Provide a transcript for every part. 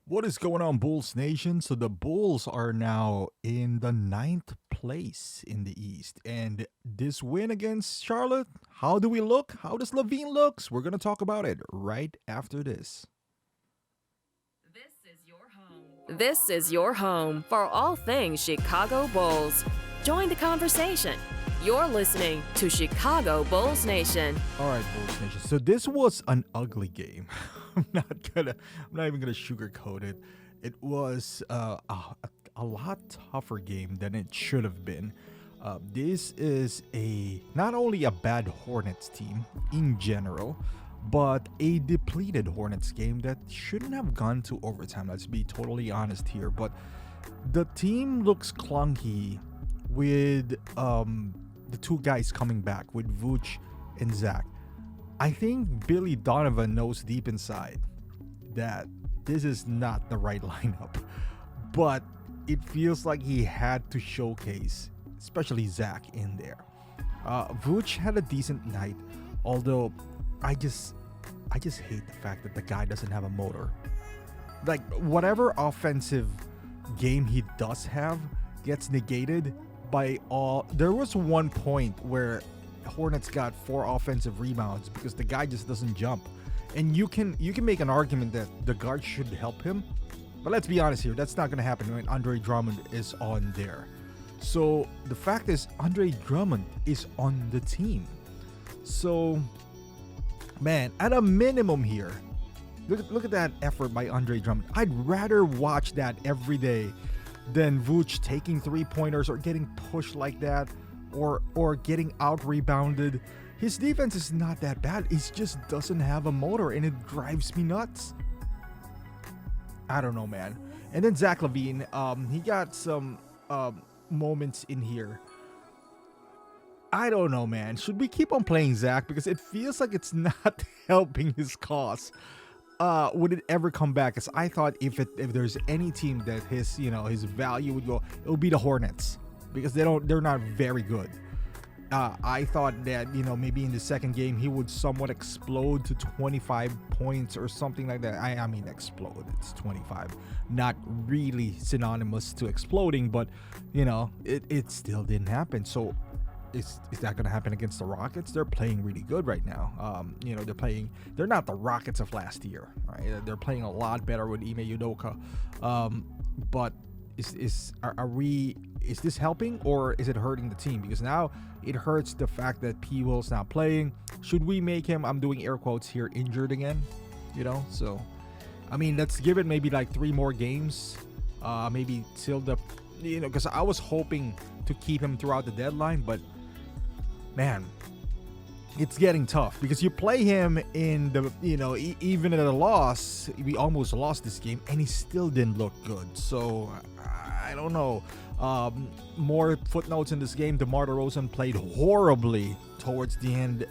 What is going on, Bulls Nation? So the Bulls are now in the ninth place in the East. And this win against Charlotte, how do we look? How does Levine looks? We're going to talk about it right after this. This is your home for all things Chicago Bulls. Join the conversation. You're listening to Chicago Bulls Nation. All right, Bulls Nation. So this was an ugly game. I'm not even gonna sugarcoat it. It was a lot tougher game than it should have been. This is a not only a bad Hornets team in general, but a depleted Hornets game that shouldn't have gone to overtime. Let's be totally honest here. But the team looks clunky with the two guys coming back with Vooch and Zach. I think Billy Donovan knows deep inside that this is not the right lineup, but it feels like he had to showcase, especially Zach, in there. Vooch had a decent night, although I just I just hate the fact that the guy doesn't have a motor. Like whatever offensive game he does have gets negated by all. There was one point where Hornets got 4 offensive rebounds because the guy just doesn't jump. And you can make an argument that the guard should help him, but let's be honest here, that's not going to happen when Andre Drummond is on there. So the fact is, Andre Drummond is on the team. So, man, at a minimum here, look at that effort by Andre Drummond. I'd rather watch that every day than Vooch taking 3-pointers or getting pushed like that, or getting out rebounded. His defense is not that bad. He just doesn't have a motor, and it drives me nuts. I don't know, man. And then Zach Levine, he got some moments in here. I don't know, man. Should we keep on playing Zach? Because it feels like it's not helping his cause. Would it ever come back? Because I thought if there's any team that his value would go, it would be the Hornets, because they're not very good. I thought that maybe in the second game he would somewhat explode to 25 points or something like that. I mean explode. It's 25, not really synonymous to exploding, but it still didn't happen. So is that going to happen against the Rockets? They're playing really good right now. They're not the Rockets of last year, right? They're playing a lot better with Ime Udoka. But is this helping or is it hurting the team? Because now it hurts the fact that P. Will's not playing. Should we make him, I'm doing air quotes here, injured again? So I mean, let's give it maybe like 3 more games. Maybe till because I was hoping to keep him throughout the deadline, but man, it's getting tough because you play him in the even at a loss, we almost lost this game and he still didn't look good. So I don't know. More footnotes in this game. DeMar DeRozan played horribly towards the end.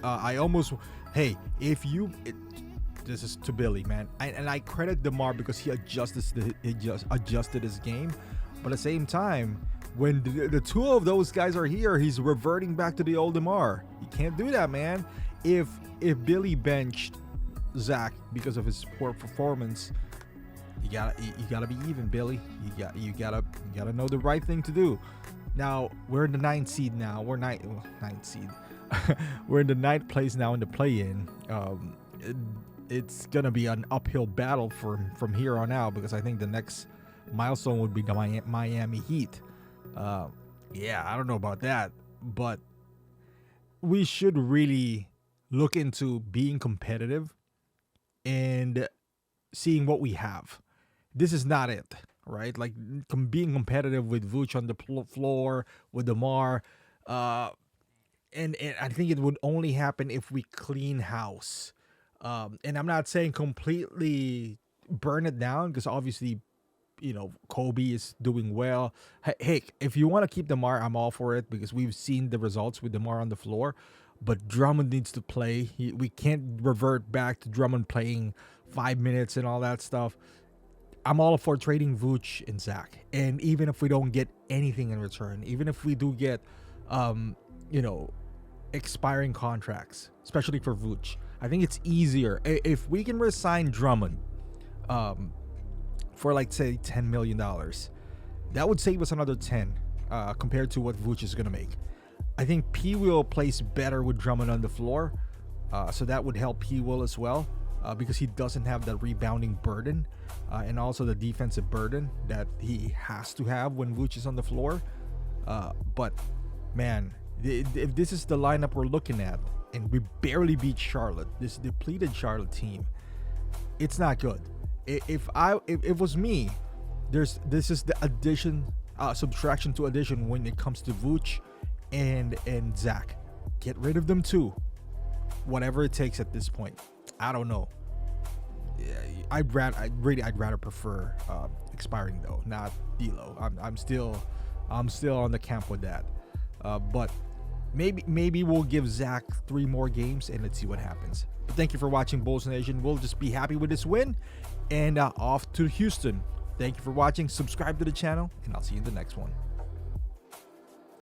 This is to Billy, man. I credit DeMar because he just adjusted his game. But at the same time, when the two of those guys are here, he's reverting back to the old DeMar. You can't do that, man. If Billy benched Zach because of his poor performance, you gotta be even, Billy. You gotta know the right thing to do. Now we're in the 9th seed now. Ninth seed. We're in the 9th place now in the play-in. It's gonna be an uphill battle from here on out, because I think the next milestone would be the Miami Heat. Yeah, I don't know about that, but we should really look into being competitive and seeing what we have. This is not it, right? Like being competitive with Vooch on the floor, with DeMar, and I think it would only happen if we clean house. And I'm not saying completely burn it down, because obviously, Kobe is doing well. Hey, if you want to keep DeMar, I'm all for it, because we've seen the results with DeMar on the floor. But Drummond needs to play. We can't revert back to Drummond playing 5 minutes and all that stuff. I'm all for trading Vooch and Zach. And even if we don't get anything in return, even if we do get, expiring contracts, especially for Vooch, I think it's easier if we can resign Drummond for like say $10 million. That would save us another 10 compared to what Vooch is gonna make. I think P Will plays better with Drummond on the floor, so that would help P Will as well, because he doesn't have the rebounding burden and also the defensive burden that he has to have when Vooch is on the floor. But man, if this is the lineup we're looking at, and we barely beat Charlotte, this depleted Charlotte team, it's not good. If it was me, this is the addition, subtraction to addition when it comes to Vooch and Zach. Get rid of them too, whatever it takes at this point. I don't know. I'd rather prefer expiring though, not D'Lo. I'm still on the camp with that. But maybe we'll give Zach 3 more games and let's see what happens. But thank you for watching, Bulls Nation. We'll just be happy with this win and off to Houston. Thank you for watching. Subscribe to the channel and I'll see you in the next one.